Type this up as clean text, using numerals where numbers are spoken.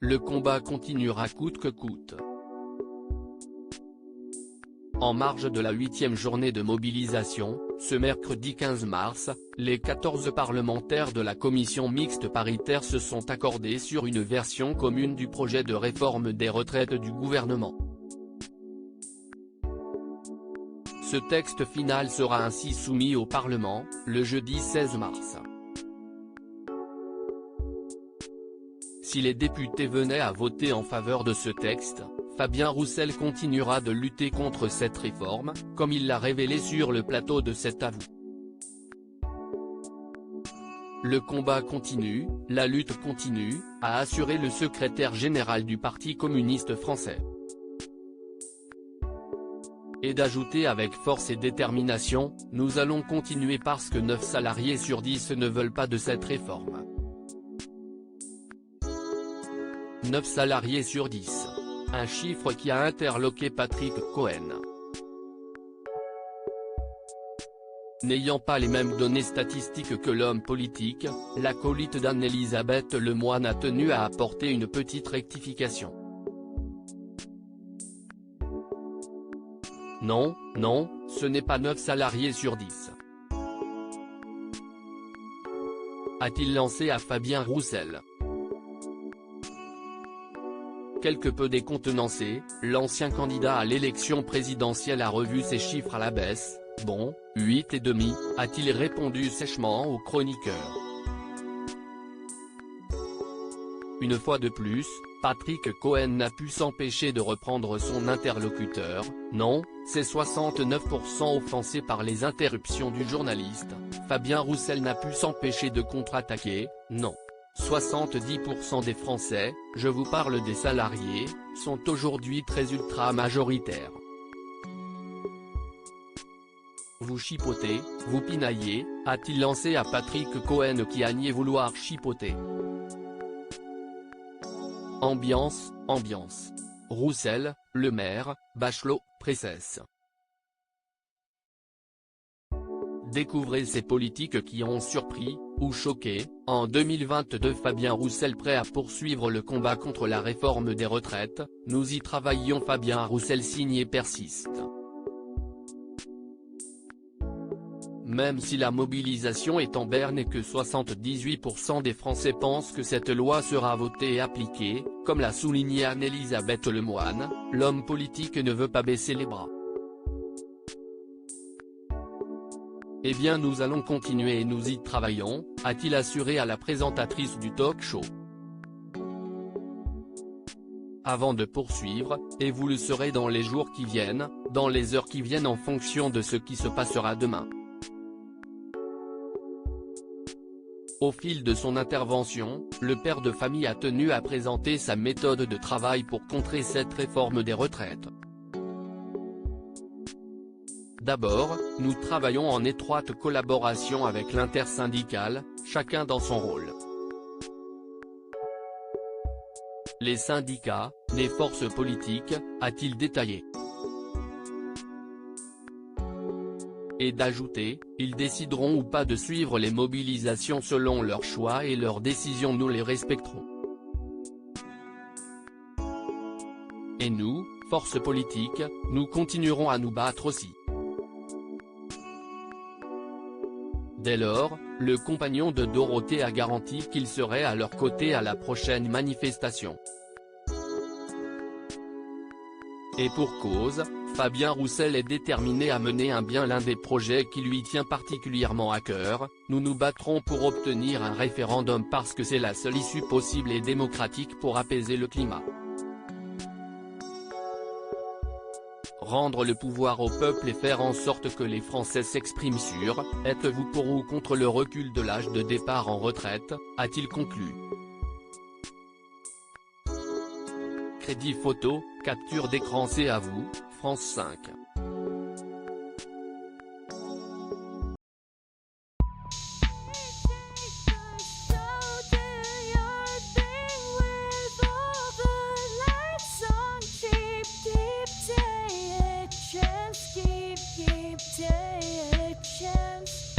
le combat continuera coûte que coûte. En marge de la 8e journée de mobilisation, ce mercredi 15 mars, les 14 parlementaires de la commission mixte paritaire se sont accordés sur une version commune du projet de réforme des retraites du gouvernement. Ce texte final sera ainsi soumis au Parlement, le jeudi 16 mars. Si les députés venaient à voter en faveur de ce texte, Fabien Roussel continuera de lutter contre cette réforme, comme il l'a révélé sur le plateau de Cet à vous. Le combat continue, la lutte continue, a assuré le secrétaire général du Parti communiste français. Et d'ajouter avec force et détermination, nous allons continuer parce que 9 salariés sur 10 ne veulent pas de cette réforme. 9 salariés sur 10. Un chiffre qui a interloqué Patrick Cohen. N'ayant pas les mêmes données statistiques que l'homme politique, l'acolyte d'Anne-Elisabeth Lemoine a tenu à apporter une petite rectification. Non, ce n'est pas 9 salariés sur 10. A-t-il lancé à Fabien Roussel. Quelque peu décontenancé, l'ancien candidat à l'élection présidentielle a revu ses chiffres à la baisse. Bon, 8,5, a-t-il répondu sèchement aux chroniqueurs. Une fois de plus, Patrick Cohen n'a pu s'empêcher de reprendre son interlocuteur. Non, c'est 69% offensés par les interruptions du journaliste. Fabien Roussel n'a pu s'empêcher de contre-attaquer. Non. 70% des Français, je vous parle des salariés, sont aujourd'hui très ultra-majoritaires. Vous chipotez, vous pinaillez, a-t-il lancé à Patrick Cohen qui a nié vouloir chipoter. Ambiance. Roussel, Le Maire, Bachelot, Presses. Découvrez ces politiques qui ont surpris, ou choqué. En 2022 Fabien Roussel prêt à poursuivre le combat contre la réforme des retraites, nous y travaillons. Fabien Roussel signé persiste. Même si la mobilisation est en berne et que 78% des Français pensent que cette loi sera votée et appliquée, comme l'a souligné Anne-Elisabeth Lemoine, l'homme politique ne veut pas baisser les bras. Eh bien nous allons continuer et nous y travaillons, a-t-il assuré à la présentatrice du talk-show. Avant de poursuivre, et vous le saurez dans les jours qui viennent, dans les heures qui viennent en fonction de ce qui se passera demain. Au fil de son intervention, le père de famille a tenu à présenter sa méthode de travail pour contrer cette réforme des retraites. D'abord, nous travaillons en étroite collaboration avec l'intersyndicale, chacun dans son rôle. Les syndicats, les forces politiques, a-t-il détaillé. Et d'ajouter, ils décideront ou pas de suivre les mobilisations selon leurs choix et leurs décisions, nous les respecterons. Et nous, forces politiques, nous continuerons à nous battre aussi. Dès lors, le compagnon de Dorothée a garanti qu'il serait à leur côté à la prochaine manifestation. Et pour cause, Fabien Roussel est déterminé à mener à bien l'un des projets qui lui tient particulièrement à cœur. Nous nous battrons pour obtenir un référendum parce que c'est la seule issue possible et démocratique pour apaiser le climat. Rendre le pouvoir au peuple et faire en sorte que les Français s'expriment sur « Êtes-vous pour ou contre le recul de l'âge de départ en retraite ?» a-t-il conclu. Crédit photo, capture d'écran. C'est à vous, France 5. Keep taking a chance.